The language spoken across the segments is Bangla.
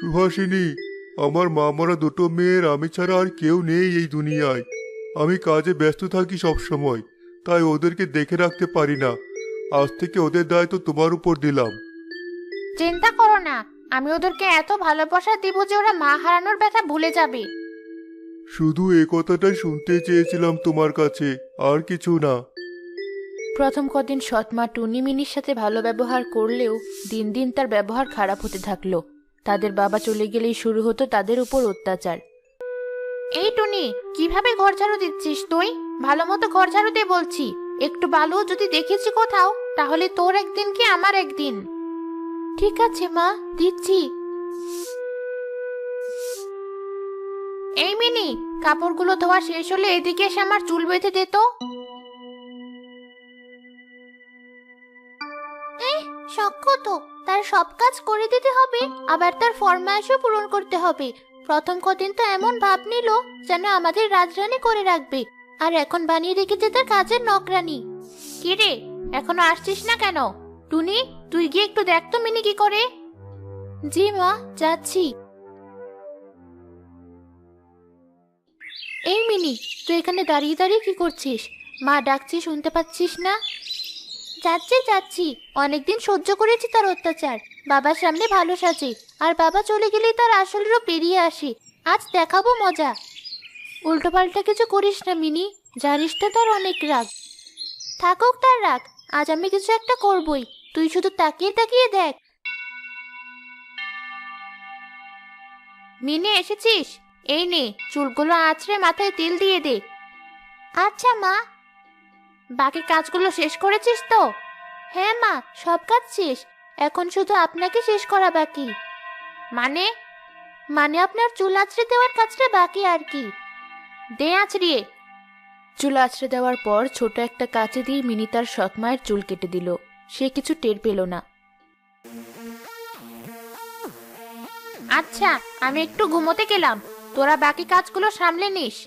সুহাসিনী, আমার মা মরা দুটো মেয়ের আমি ছাড়া আর কেউ নেই এই দুনিয়ায়। আমি কাজে ব্যস্ত থাকি সব সময়, তাই ওদেরকে দেখে রাখতে পারি না। আজ থেকে ওদের দায়িত্ব তোমার উপর দিলাম। চিন্তা করো না, আমি ওদেরকে এত ভালোবাসা দিব যে ওরা মা হারানোর ব্যথা ভুলে যাবে। শুধু এ কথাটাই শুনতে চেয়েছিলাম তোমার কাছে, আর কিছু না। প্রথম কদিন সৎমা টুনি মিনির সাথে ভালো ব্যবহার করলেও দিন দিন তার ব্যবহার খারাপ হতে থাকলো। তাদের বাবা চলে গেলেই শুরু হতো তাদের উপর অত্যাচার। এই টুনি, কিভাবে ঘর ঝাড়ু দিচ্ছিস তুই? ভালো মতো ঘর ঝাড়ু দে বলছি। একটু বালু যদি দেখেছি কোথাও, তাহলে তোর একদিন কি আমার একদিন। ঠিক আছে মা, দিচ্ছি। এই মিনি, কাপড়গুলো ধোয়া শেষ হলে এদিকে এসে আমার চুল বেঁধে দে তো। শখ তো, তার সব কাজ করে দিতে হবে, আবার তার ফরমায়েশও পূরণ করতে হবে। প্রথম কদিন তো এমন ভাব নিল যেন আমাদের রাজরানী করে রাখবে, আর এখন বানিয়ে রেখেছে তার কাজের নকরানি। কি রে, এখনো আসছিস না কেন? টুনি, তুই গিয়ে একটু দেখ তো মিনি কি করে। জি মা, যাচ্ছি। এই মিনি, তুই এখানে দাঁড়িয়ে দাঁড়িয়ে কি করছিস? মা ডাকছি, শুনতে পাচ্ছিস না? যাচ্ছি যাচ্ছি, অনেকদিন সহ্য করেছি তার অত্যাচার। বাবার সামনে ভালো সাজে, আর বাবা চলে গেলেই তার আসল রূপ বেরিয়ে আসে। আজ দেখাবো মজা। উল্টোপাল্টা কিছু করিস না মিনি, জানিস তো তার অনেক রাগ। থাকুক তার রাগ, আজ আমি কিছু একটা করবই। তুই শুধু তাকিয়ে তাকিয়ে দেখ। মিনে, এসেছিস? এই নে, চুলগুলো আঁচড়ে মাথায় তেল দিয়ে দে। আচ্ছা মা। বাকি কাজগুলো শেষ করেছিস তো? হ্যাঁ মা, সব কাজ শেষ। এখন শুধু আপনাকে শেষ করা বাকি। মানে? মানে আপনার চুল আঁচড়ে দেওয়ার কাজটা বাকি আর কি। দে আঁচড়িয়ে। চুল আঁচড়ে দেওয়ার পর ছোট একটা কাঁচি দিয়ে মিনি তার সৎমায়ের চুল কেটে দিল। সে কিছু টের পেল না। আচ্ছা, আমি একটু ঘুমোতে গেলাম, তোরা বাকি কাজগুলো সামলে নিস।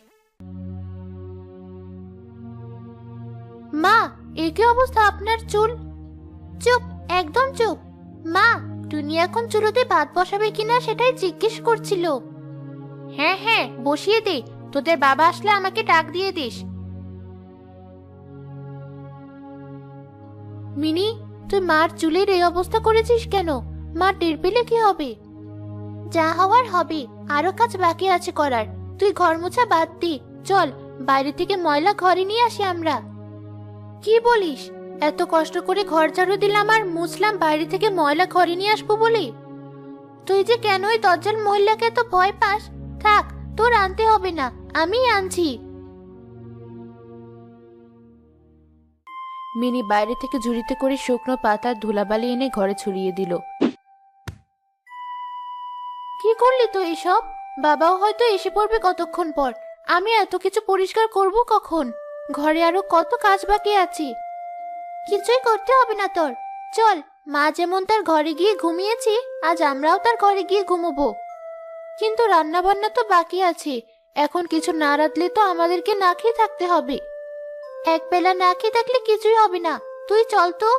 মা, এ কি অবস্থা আপনার চুল? চুপ, একদম চুপ। মা, টুনি এখন চুলোতে ভাত বসাবে কিনা সেটাই জিজ্ঞেস করছিল। হ্যাঁ হ্যাঁ, বসিয়ে দে। তোদের বাবা আসলে আমাকে ডাক দিয়ে দিস। মিনি, তুই মার চুলের এই অবস্থা করেছিস কেন? মা টের পেলে কি হবে? যা হওয়ার হবে, আরো কাজ বাকি আছে করার। তুই ঘর মোছা বাদ দি, চল বাইরে থেকে ময়লা ঘরে নিয়ে আসি আমরা। কি বলিস? এত কষ্ট করে ঘর ঝাড়ু দিলাম আর মুছলাম, বাইরে থেকে ময়লা ঘরে নিয়ে আসবো বলে? তুই যে কেন ওই দজ্জাল মহিলাকে এত ভয় পাস? থাক, তোর আনতে হবে না, আমি আনছি। মিনি বাইরে থেকে ঝুড়িতে করে শুকনো পাতার ধুলাবালি এনে ঘরে ছড়িয়ে দিল। কি করলি তো এসব? বাবাও হয়তো এসে পড়বে কতক্ষণ পর। আমি এত কিছু পরিষ্কার করব কখন? ঘরে আরো কত কাজ বাকি আছে। কিছুই করতে হবে না তোর, চল। মা যেমন তার ঘরে গিয়ে ঘুমিয়েছে, আজ আমরাও তার ঘরে গিয়ে ঘুমোবো। কিন্তু রান্না বান্না তো বাকি আছে, এখন কিছু না রাঁধলে তো আমাদেরকে না খেয়ে থাকতে হবে। এক বেলা না খেয়ে থাকলে কিছুই হবে না, তুই চল তো।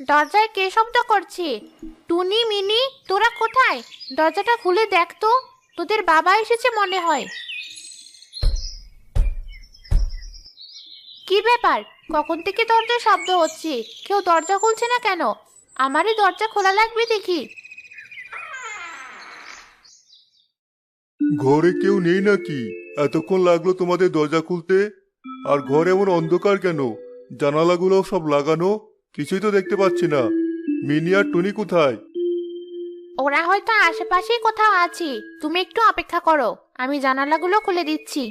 দরজায় কে শব্দ করছে? টুনি, মিনি, তোরা কোথায়? দরজাটা খুলে দেখ তো, তোদের বাবা এসেছে মনে হয়। কি ব্যাপার, কখন থেকে দরজায় শব্দ হচ্ছে? কেউ দরজা খুলছে না কেন? আমারই দরজা খোলা লাগবে দেখি। ঘরে কেউ নেই নাকি? এতক্ষণ লাগলো তোমাদের দরজা খুলতে? আর ঘর এমন অন্ধকার কেন? জানালাগুলো সব লাগানো, কিছুই তো দেখতে পাচ্ছি না। মিনি আর টুনি কোথায়? ওরা হয়তো আশেপাশেই কোথাও আছে, তুমি একটু অপেক্ষা করো, আমি জানালাগুলো খুলে দিচ্ছি।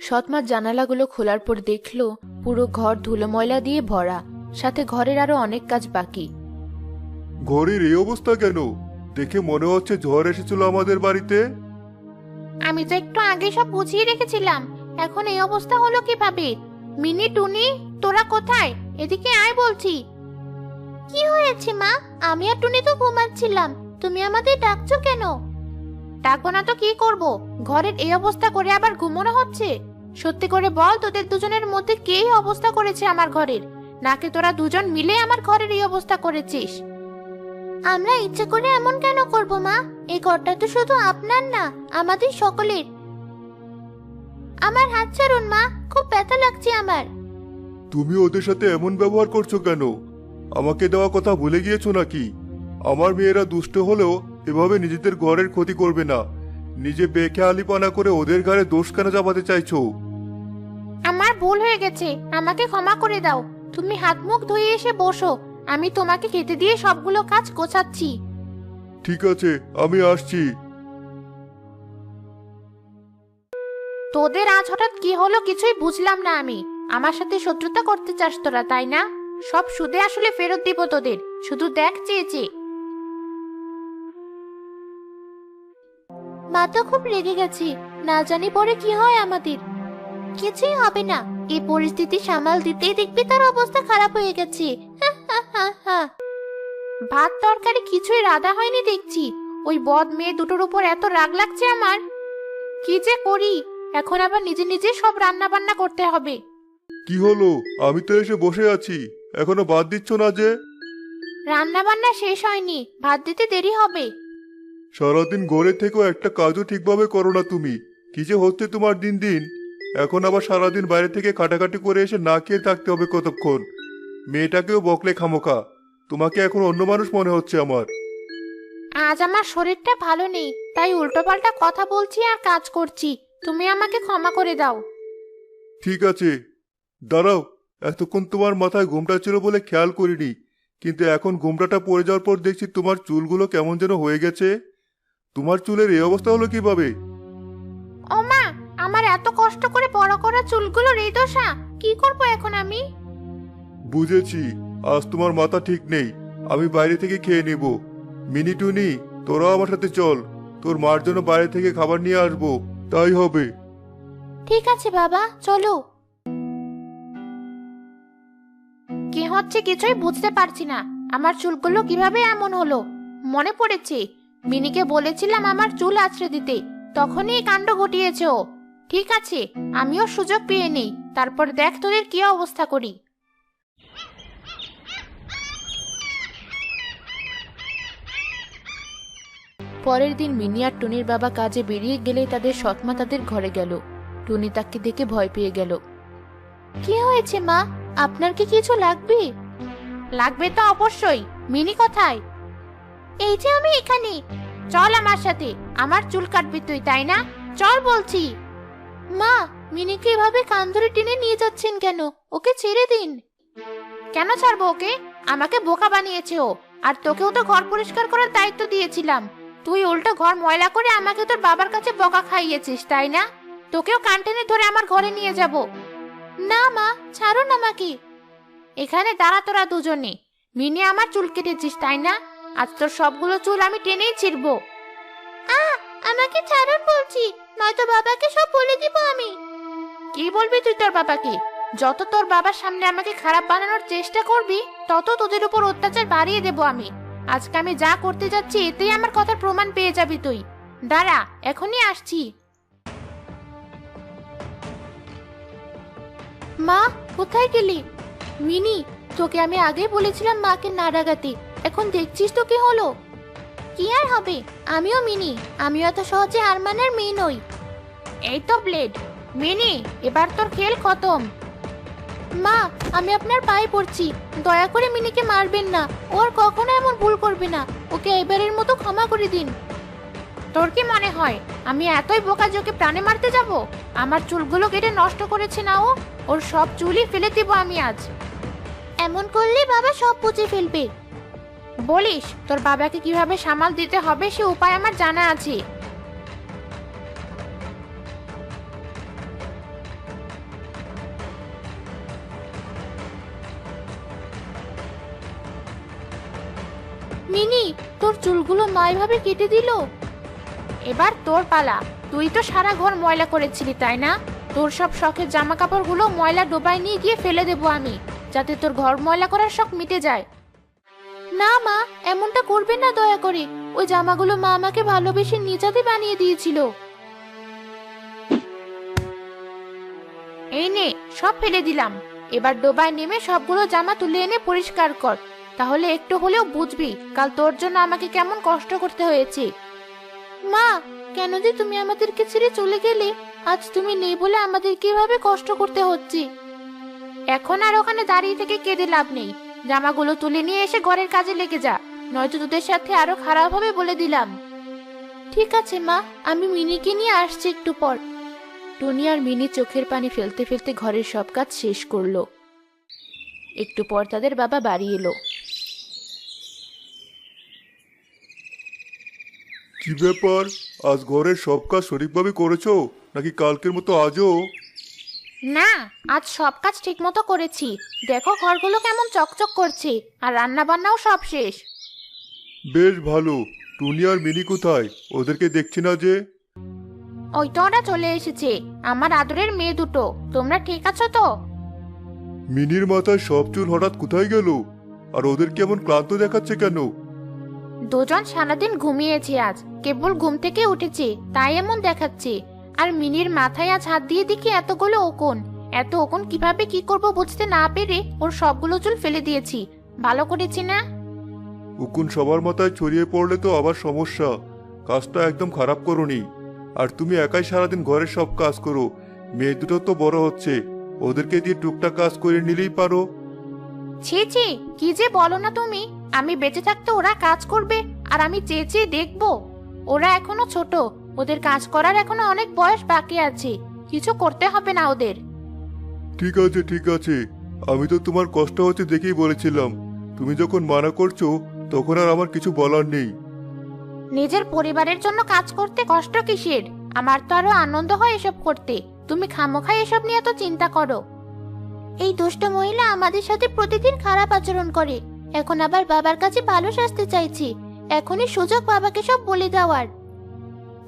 সৎমা জানালাগুলো খোলার পর দেখলো পুরো ঘর ধুলো ময়লা দিয়ে ভরা, সাথে ঘরের আরো অনেক কাজ বাকি। ঘরের এই অবস্থা কেন? দেখে মনে হচ্ছে ঝড় এসেছিল আমাদের বাড়িতে। আমি তো একটু আগে সব বুঝিয়ে রেখেছিলাম, এখন এই অবস্থা হলো কিভাবে? মিনি, টুনি, তোরা কোথায়? এদিকে আয় বলছি। কি হয়েছে মা? আমি আর টুনি তো ঘুমাচ্ছিলাম, তুমি আমাদের ডাকছো কেন? ডাকবো না তো কি করব? ঘরের এই অবস্থা করে আবার ঘুমোনো হচ্ছে। সত্যি করে বল, তোদের দুজনের মধ্যে কে এই অবস্থা করেছে আমার ঘরের? নাকি তোরা দুজন মিলে আমার ঘরের এই অবস্থা করেছিস? আমরা ইচ্ছে করে এমন কেন করব মা? এই ঘরটা তো শুধু আপনার না, আমাদের সকলের। আমার হাত ছাড়ুন মা, খুব ব্যথা লাগছে আমার। তুমি ওদের সাথে এমন ব্যবহার করছো কেন? আমাকে দেওয়া কথা ভুলে গিয়েছো নাকি? আমার মেয়েরা দুষ্ট হলেও এভাবে নিজেদের ঘরের ক্ষতি করবে না। নিজে বেখেয়ালিপনা করে ওদের ঘরে দোষ কেন চাপাতে চাইছো? আমার ভুল হয়ে গেছে, আমাকে ক্ষমা করে দাও। তুমি হাত মুখ ধুয়ে এসে বসো, আমি তোমাকে খেতে দিয়ে সবগুলো কাজ গোছাচ্ছি। ঠিক আছে, আমি আসছি। তোদের আজ হঠাৎ কি হলো কিছুই বুঝলাম না আমি। আমার সাথে শত্রুতা করতে চাস তোরা, তাই না? সব সুদে আসলে ফেরত দিব তোদের, শুধু দেখ চেয়েছে। মা তো খুব রেগে গেছে, না জানি পরে কি হয় আমাদের। কিছুই হবে না, এই পরিস্থিতি সামাল দিতেই দেখবি তার অবস্থা খারাপ হয়ে গেছে। ভাত তরকারি কিছুই রাধা হয়নি দেখছি। ওই বদ মেয়ে দুটোর উপর এত রাগ লাগছে আমার। কি যে করি, এখন আবার নিজে নিজে সব রান্না বান্না করতে হবে। কি হলো? আমি তো এসে বসে আছি, এখনো ভাত দিচ্ছ না যে? রান্না বান্না শেষ হয়নি, ভাত দিতে দেরি হবে। সারাদিন ঘরে থেকেও একটা কাজও ঠিকভাবে করো না তুমি। কি যে হচ্ছে তোমার দিন দিন। এখন আবার সারাদিন বাইরে থেকে কাটাকাটি করে এসে না খেয়ে থাকতে হবে কতক্ষণ? মেয়েটাকেও বকলে খামোকা। তোমাকে এখন অন্য মানুষ মনে হচ্ছে আমার। আজ আমার শরীরটা ভালো নেই, তাই উল্টোপাল্টা কথা বলছি আর কাজ করছি। তুমি আমাকে ক্ষমা করে দাও। ঠিক আছে, দাঁড়াও। এতক্ষণ তোমার মাথায় ঘোমটা ছিল বলে খেয়াল করিনি, কিন্তু এখন ঘোমটাটা পড়ে যাওয়ার পর দেখছি তোমার চুলগুলো কেমন যেন হয়ে গেছে। তোমার চুলের এই অবস্থা হলো কিভাবে? ও মা, আমার এত কষ্ট করে বড় করা চুলগুলোর এই দশা, কি করব এখন আমি? বুঝেছি, আজ তোমার মাথা ঠিক নেই। আমি বাইরে থেকে খেয়ে নেব। মিনি টুনি, তোরাও আমার সাথে চল। তোর মার জন্য বাইরে থেকে খাবার নিয়ে আসবো। তাই হবে। ঠিক আছে বাবা, চলো। কি হচ্ছে কিছুই বুঝতে পারছি না। আমার চুলগুলো কিভাবে এমন হলো? মনে পড়েছে, মিনিকে বলেছিলাম আমার চুল আঁচড়ে দিতে, তখনই এই কাণ্ড ঘটিয়েছে ও। ঠিক আছে, আমিও সুযোগ পেয়ে নেই, তারপর দেখ তোদের কি অবস্থা করি। পরের দিন মিনি আর টুনির বাবা কাজে বেরিয়ে গেলে তাদের সৎমা তাদের ঘরে গেল। টুনি তাকে দেখে ভয় পেয়ে গেল। কি হয়েছে মা? আপনার কি কিছু লাগবে? লাগবে তো অবশ্যই। মিনি কোথায়? এই যে আমি এখানে। চল আমার সাথে, আমার চুল কাটবি তুই, তাই না? চল বলছি। মা, মিনিকে এভাবে কান ধরে টেনে নিয়ে যাচ্ছেন কেন? ওকে ছেড়ে দিন। কেন ছাড়বো ওকে? আমাকে বোকা বানিয়েছে ও। আর তোকেও তো ঘর পরিষ্কার করার দায়িত্ব দিয়েছিলাম। তুই উল্টো ঘর ময়লা করে আমাকে তোর বাবার কাছে বকা খাইয়েছিস, তাই না? তোকেও কান টেনে ধরে আমার ঘরে নিয়ে যাব। না মা, ছাড়ুন আমাকে। এখানে দাঁড়া তোরা দুজনে। মিনি আমার চুল কেটেছিস, তাই না? আজ তোর সবগুলো চুল আমি টেনেই ছিড়বো। আমাকে ছাড়ুন বলছি, নয়তো বাবাকে সব বলে দিব আমি। কি বলবি তুই তোর বাবাকে? যত তোর বাবার সামনে আমাকে খারাপ বানানোর চেষ্টা করবি, তত তোদের উপর অত্যাচার বাড়িয়ে দেব আমি। আজকে আমি যা করতে যাচ্ছি এতেই আমার কথার প্রমাণ পেয়ে যাবি তুই। দাঁড়া, এখনই আসছি। মা, কোথায় গেলি? মিনি, তোকে আমি আগে বলেছিলাম মাকে না ডাকাতে, এখন দেখছিস তো কি হলো। কি আর হবে, আমিও মিনি, আমিও এত সহজে হার মানার মেয়ে নই। এই তো ব্লেড। মিনি, এবার তোর খেল খতম। মা, আমি আপনার পায়ে পড়ছি, দয়া করে মিনিকে মারবেন না। ও আর কখনো এমন ভুল করবে না। ওকে এবারের মতো ক্ষমা করে দিন। তোর কি মনে হয় আমি এতই বোকাজোকে প্রাণে মারতে যাব? আমার চুলগুলো কেটে নষ্ট করেছে না ও? ওর সব চুলই ফেলে দিব আমি আজ। এমন করলে বাবা সব বুঝে ফেলবে। বলিস, তোর বাবাকে কিভাবে সামাল দিতে হবে সে উপায় আমার জানা আছে। মিনি, তোর চুলগুলো মা এভাবে কেটে দিল। এবার তোর পালা। তুই তো সারা ঘর ময়লা করেছিলি, তাই না? তোর সব শখের জামা কাপড়গুলো ময়লা ডোবায় নিয়ে গিয়ে ফেলে দেবো আমি, যাতে তোর ঘর ময়লা করার শখ মিটে যায়। না মা, এমনটা করবে না দয়া করে। ওই জামাগুলো মা আমাকে ভালোবেসে নিজাতে বানিয়ে দিয়েছিল। এই নে, সব ফেলে দিলাম। এবার ডোবায় নেমে সবগুলো জামা তুলে এনে পরিষ্কার কর, তাহলে একটু হলেও বুঝবি কাল তোর জন্য আমাকে কেমন কষ্ট করতে হয়েছে। মা, কেন যে তুমি আমাদেরকে ছেড়ে চলে গেলে? আজ তুমি নেই বলে আমাদের কিভাবে কষ্ট করতে হচ্ছে। এখন আর ওখানে দাঁড়িয়ে থেকে কেঁদে লাভ নেই। জামাগুলো তুলে নিয়ে এসে ঘরের কাজে লেগে যা, নয়তো তোদের সাথে আরো খারাপ হবে বলে দিলাম। ঠিক আছে মা, আমি মিনিকে নিয়ে আসছি একটু পর। টুনি আর মিনি চোখের পানি ফেলতে ফেলতে ঘরের সব কাজ শেষ করলো। একটু পর তাদের বাবা বাড়ি এলো। কি ব্যাপার, আজ ঘরের সব কাজ সঠিকভাবে করেছো নাকি কালকের মতো আজও? না, আজ সব কাজ ঠিক মতো করেছি। দেখো ঘরগুলো কেমন চকচক করছে, আর রান্না বান্নাও সব শেষ। বেশ ভালো। টুনি আর মিনি কোথায়? ওদেরকে দেখছি না যে। ওই তো ওরা চলে এসেছে, আমার আদরের মেয়ে দুটো। তোমরা ঠিক আছো তো? মিনির মাথায় সব চুল হঠাৎ কোথায় গেল? আর ওদের কেমন ক্লান্ত দেখাচ্ছে কেন? দুজন সারাদিন ঘুমিয়েছে, আজ কেবল ঘুম থেকে উঠেছে, তাই এমন দেখাচ্ছে। আর মিনির মাথায় আজ হাত দিয়ে দেখি এতগুলো ওকন। এত ওকন কিভাবে কি করব বুঝতে না পেরে ওর সবগুলো চুল ফেলে দিয়েছি। ভালো করেছি না? উকুন সবার মাথায় ছড়িয়ে পড়লে তো আবার সমস্যা। কাজটা একদম খারাপ করোনি। আর তুমি একাই সারাদিন ঘরের সব কাজ করো। মেয়ে দুটো তো বড় হচ্ছে, ওদেরকে দিয়ে টুকটাক কাজ করে নিলেই পারো। ছি ছি, কি যে বলো না তুমি। আমি বেঁচে থাকতে ওরা কাজ করবে আর আমি চেয়ে চেয়ে দেখবো? ওরা এখনো ছোট, ওদের কাজ করার এখনো অনেক বয়স বাকি আছে। কিছু করতে হবে না ওদের। ঠিক আছে ঠিক আছে, আমি তো তোমার কষ্ট হচ্ছে দেখেই বলেছিলাম। তুমি যখন মানা করছো তখন আর আমার কিছু বলার নেই। নিজের পরিবারের জন্য কাজ করতে কষ্ট কিসের? আমার তো আরো আনন্দ হয় এসব করতে। তুমি খামোখা এসব নিয়ে তো চিন্তা করো। এই দুষ্ট মহিলা আমাদের সাথে প্রতিদিন খারাপ আচরণ করে, এখন আবার বাবার কাছে ভালো শাস্তি চাইছি। এখনই সুযোগ বাবাকে সব বলে দেওয়ার।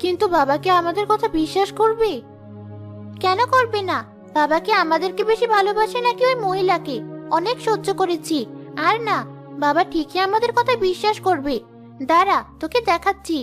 কিন্তু বাবা কি আমাদের কথা বিশ্বাস করবে? কেন করবে না? বাবা কি আমাদেরকে বেশি ভালোবাসে নাকি ওই মহিলাকে? অনেক সহ্য করেছি। আর না, বাবা ঠিকই আমাদের কথা বিশ্বাস করবে। দাঁড়া, তোকে দেখাচ্ছি।